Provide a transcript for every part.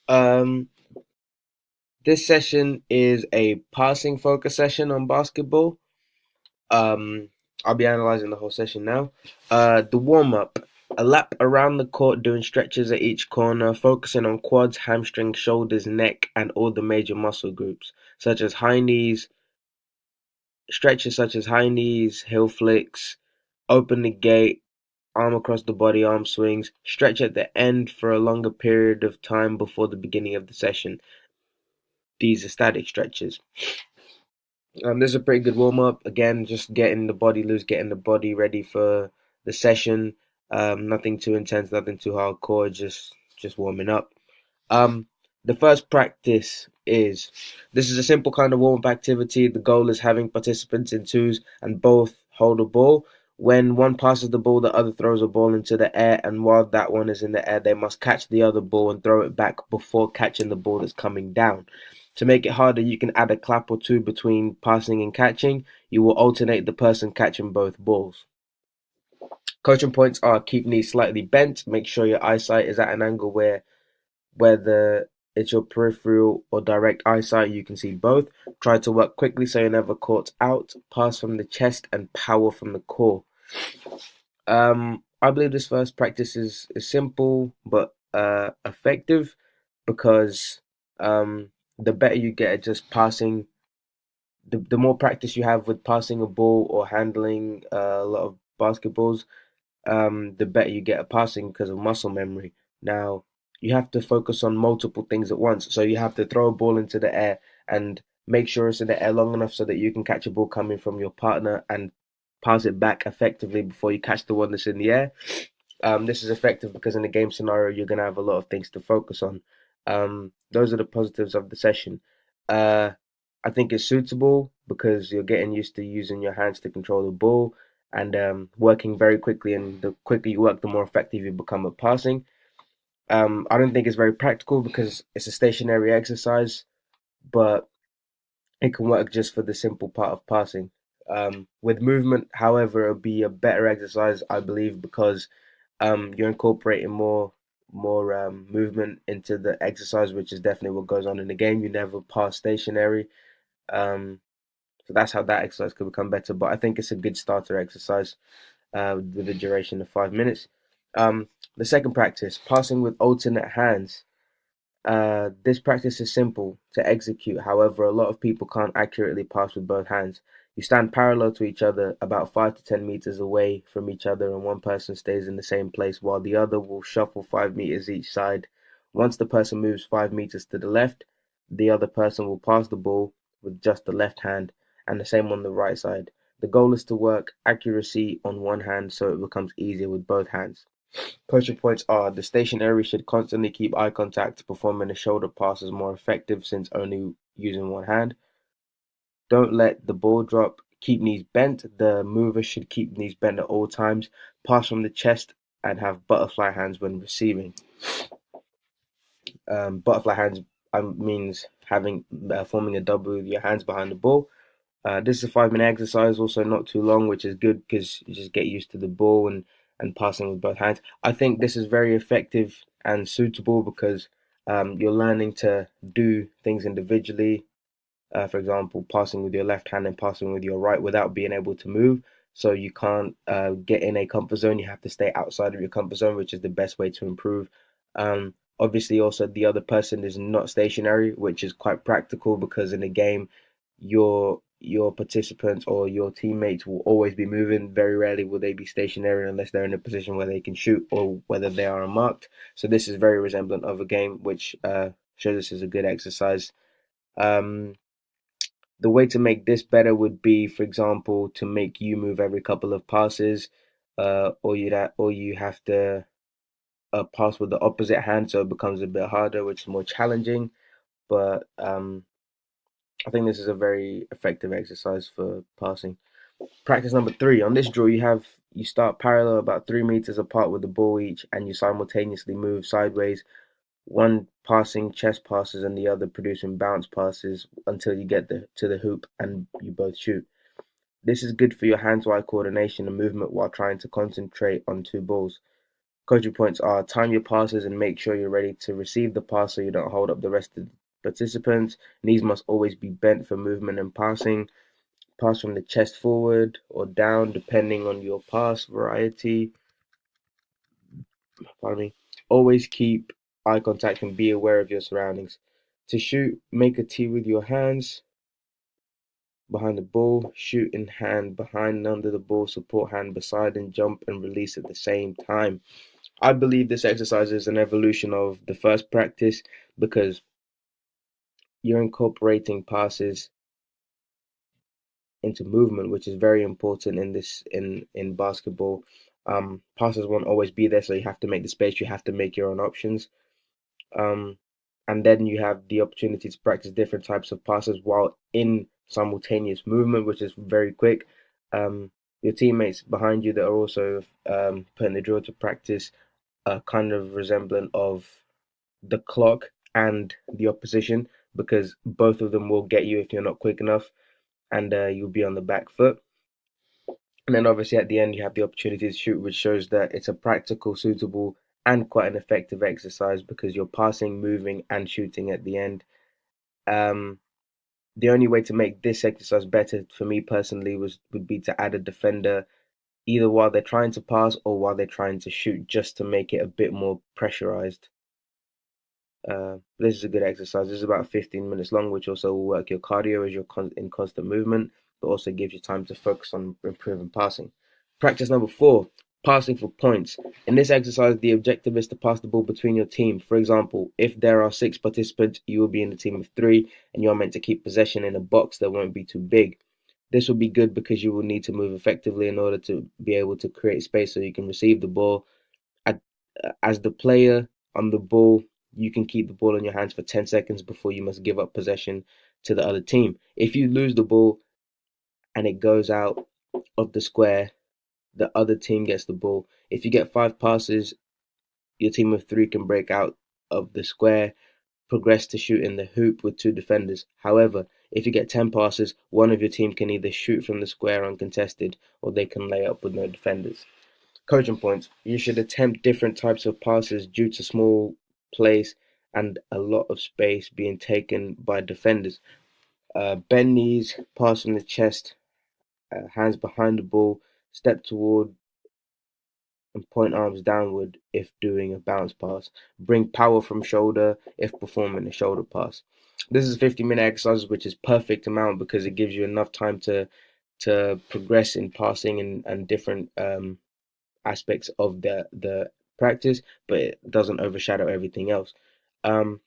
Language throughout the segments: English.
Um, this session is a passing focus session on basketball. Um, I'll be analyzing the whole session now. The warm up, a lap around the court doing stretches at each corner, focusing on quads, hamstrings, shoulders, neck, and all the major muscle groups, such as high knees, stretches such as high knees, heel flicks, open the gate, arm across the body, arm swings, stretch at the end for a longer period of time before the beginning of the session. These are static stretches. This is a pretty good warm up. Again, just getting the body loose, getting the body ready for the session. Nothing too intense, nothing too hardcore. Just warming up. Um, the first practice is this is a simple kind of warm up activity. The goal is having participants in twos and both hold a ball. When one passes the ball, the other throws a ball into the air, and while that one is in the air, they must catch the other ball and throw it back before catching the ball that's coming down. To make it harder, you can add a clap or two between passing and catching. You will alternate the person catching both balls. Coaching points are keep knees slightly bent, make sure your eyesight is at an angle whether it's your peripheral or direct eyesight, you can see both. Try to work quickly so you're never caught out. Pass from the chest and power from the core. I believe this first practice is simple but effective because the better you get at just passing, the more practice you have with passing a ball or handling a lot of basketballs, the better you get at passing because of muscle memory. Now, you have to focus on multiple things at once. So you have to throw a ball into the air and make sure it's in the air long enough so that you can catch a ball coming from your partner and pass it back effectively before you catch the one that's in the air. This is effective because in a game scenario, you're going to have a lot of things to focus on. Those are the positives of the session. Uh, I think it's suitable because you're getting used to using your hands to control the ball and working very quickly. And the quicker you work, the more effective you become at passing. I don't think it's very practical because it's a stationary exercise, but it can work just for the simple part of passing. With movement, however, it'll be a better exercise, I believe, because you're incorporating more movement into the exercise, which is definitely what goes on in the game. You never pass stationary. Um, so that's how that exercise could become better. But I think it's a good starter exercise with a duration of 5 minutes. The second practice, passing with alternate hands. This practice is simple to execute, however, a lot of people can't accurately pass with both hands. You stand parallel to each other, about 5 to 10 meters away from each other, and one person stays in the same place while the other will shuffle 5 meters each side. Once the person moves 5 meters to the left, the other person will pass the ball with just the left hand, and the same on the right side. The goal is to work accuracy on one hand so it becomes easier with both hands. Coaching points are the stationary should constantly keep eye contact. Performing a shoulder pass is more effective since only using one hand. Don't let the ball drop. Keep knees bent. The mover should keep knees bent at all times. Pass from the chest and have butterfly hands when receiving. Butterfly hands means having forming a double with your hands behind the ball. This is a 5 minute exercise, also not too long, which is good because you just get used to the ball and passing with both hands. I think this is very effective and suitable because you're learning to do things individually. For example, passing with your left hand and passing with your right without being able to move. So you can't get in a comfort zone. You have to stay outside of your comfort zone, which is the best way to improve. Obviously, also the other person is not stationary, which is quite practical because in a game, your participants or your teammates will always be moving. Very rarely will they be stationary unless they're in a position where they can shoot or whether they are unmarked. So this is very resemblant of a game, which shows this is a good exercise. Um, the way to make this better would be, for example, to make you move every couple of passes, or you have to pass with the opposite hand, so it becomes a bit harder, which is more challenging. But I think this is a very effective exercise for passing. Practice number three. On this drill, you start parallel about 3 meters apart with the ball each, and you simultaneously move sideways, one passing chest passes and the other producing bounce passes until you get to the hoop and you both shoot. This is good for your hands-eye coordination and movement while trying to concentrate on two balls. Coaching points are: time your passes and make sure you're ready to receive the pass so you don't hold up the rest of the participants. Knees must always be bent for movement and passing. Pass from the chest forward or down depending on your pass variety. Pardon me. Always keep eye contact and be aware of your surroundings. To shoot, make a T with your hands behind the ball, shoot in hand behind and under the ball, support hand beside and jump and release at the same time. I believe this exercise is an evolution of the first practice because you're incorporating passes into movement, which is very important in this in basketball. Passes won't always be there, so you have to make the space. You have to make your own options. Um, and then you have the opportunity to practice different types of passes while in simultaneous movement, which is very quick. Your teammates behind you that are also putting the drill to practice a kind of resemblant of the clock and the opposition because both of them will get you if you're not quick enough, and you'll be on the back foot. And then obviously at the end you have the opportunity to shoot, which shows that it's a practical, suitable, and quite an effective exercise because you're passing, moving, and shooting at the end. Um, the only way to make this exercise better for me personally would be to add a defender either while they're trying to pass or while they're trying to shoot, just to make it a bit more pressurized. This is a good exercise. This is about 15 minutes long, which also will work your cardio as you're in constant movement, but also gives you time to focus on improving passing. Practice number 4, passing for points. In this exercise, the objective is to pass the ball between your team. For example, if there are 6 participants, you will be in a team of 3, and you are meant to keep possession in a box that won't be too big. This will be good because you will need to move effectively in order to be able to create space so you can receive the ball. As the player on the ball, you can keep the ball in your hands for 10 seconds before you must give up possession to the other team. If you lose the ball and it goes out of the square, the other team gets the ball. If you get 5 passes, your team of 3 can break out of the square, progress to shoot in the hoop with 2 defenders. However, if you get 10 passes, one of your team can either shoot from the square uncontested or they can lay up with no defenders. Coaching points: you should attempt different types of passes due to small place and a lot of space being taken by defenders. Bend knees, pass from the chest, hands behind the ball, step toward and point arms downward if doing a bounce pass. Bring power from shoulder if performing a shoulder pass. This is 50-minute exercise, which is perfect amount because it gives you enough time to progress in passing and different aspects of the practice, but it doesn't overshadow everything else. Um,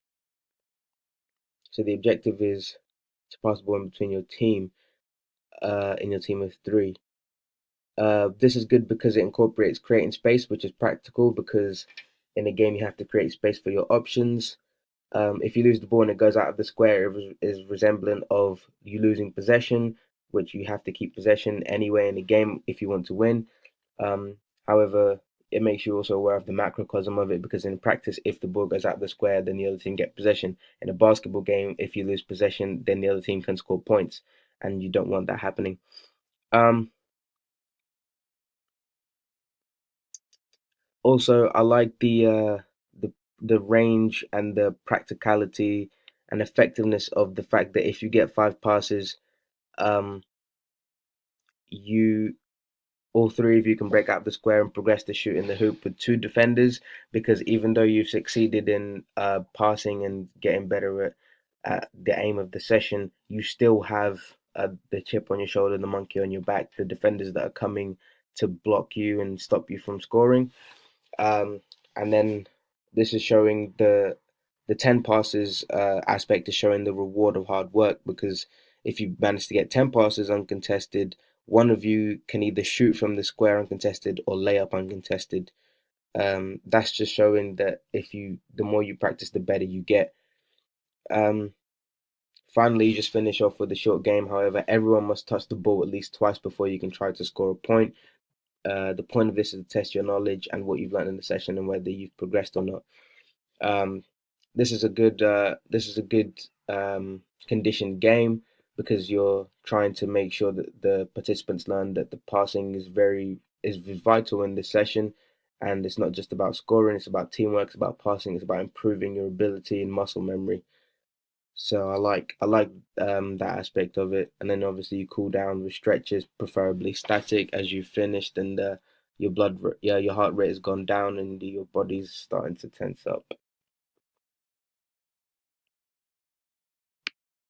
so the objective is to pass the ball in between your team, in your team of 3. This is good because it incorporates creating space, which is practical because in a game you have to create space for your options. If you lose the ball and it goes out of the square, it is resemblant of you losing possession, which you have to keep possession anyway in the game if you want to win. Um, However, it makes you also aware of the macrocosm of it because in practice, if the ball goes out the square, then the other team get possession. In a basketball game, if you lose possession, then the other team can score points, and you don't want that happening. Um, Also, I like the range and the practicality and effectiveness of the fact that if you get 5 passes, um, you all 3 of you can break out the square and progress to shoot in the hoop with 2 defenders because even though you've succeeded in passing and getting better at the aim of the session, you still have the chip on your shoulder, the monkey on your back, the defenders that are coming to block you and stop you from scoring. Um, and then this is showing the 10 passes aspect is showing the reward of hard work because if you manage to get 10 passes uncontested, one of you can either shoot from the square uncontested or lay up uncontested. That's just showing that the more you practice, the better you get. Um, Finally, you just finish off with a short game. However, everyone must touch the ball at least twice before you can try to score a point. The point of this is to test your knowledge and what you've learned in the session and whether you've progressed or not. Um, this is a good conditioned game because you're trying to make sure that the participants learn that the passing is vital in this session, and it's not just about scoring, it's about teamwork, it's about passing, it's about improving your ability and muscle memory. So I like that aspect of it, and then obviously you cool down with stretches, preferably static, as you've finished, and your heart rate has gone down, and your body's starting to tense up.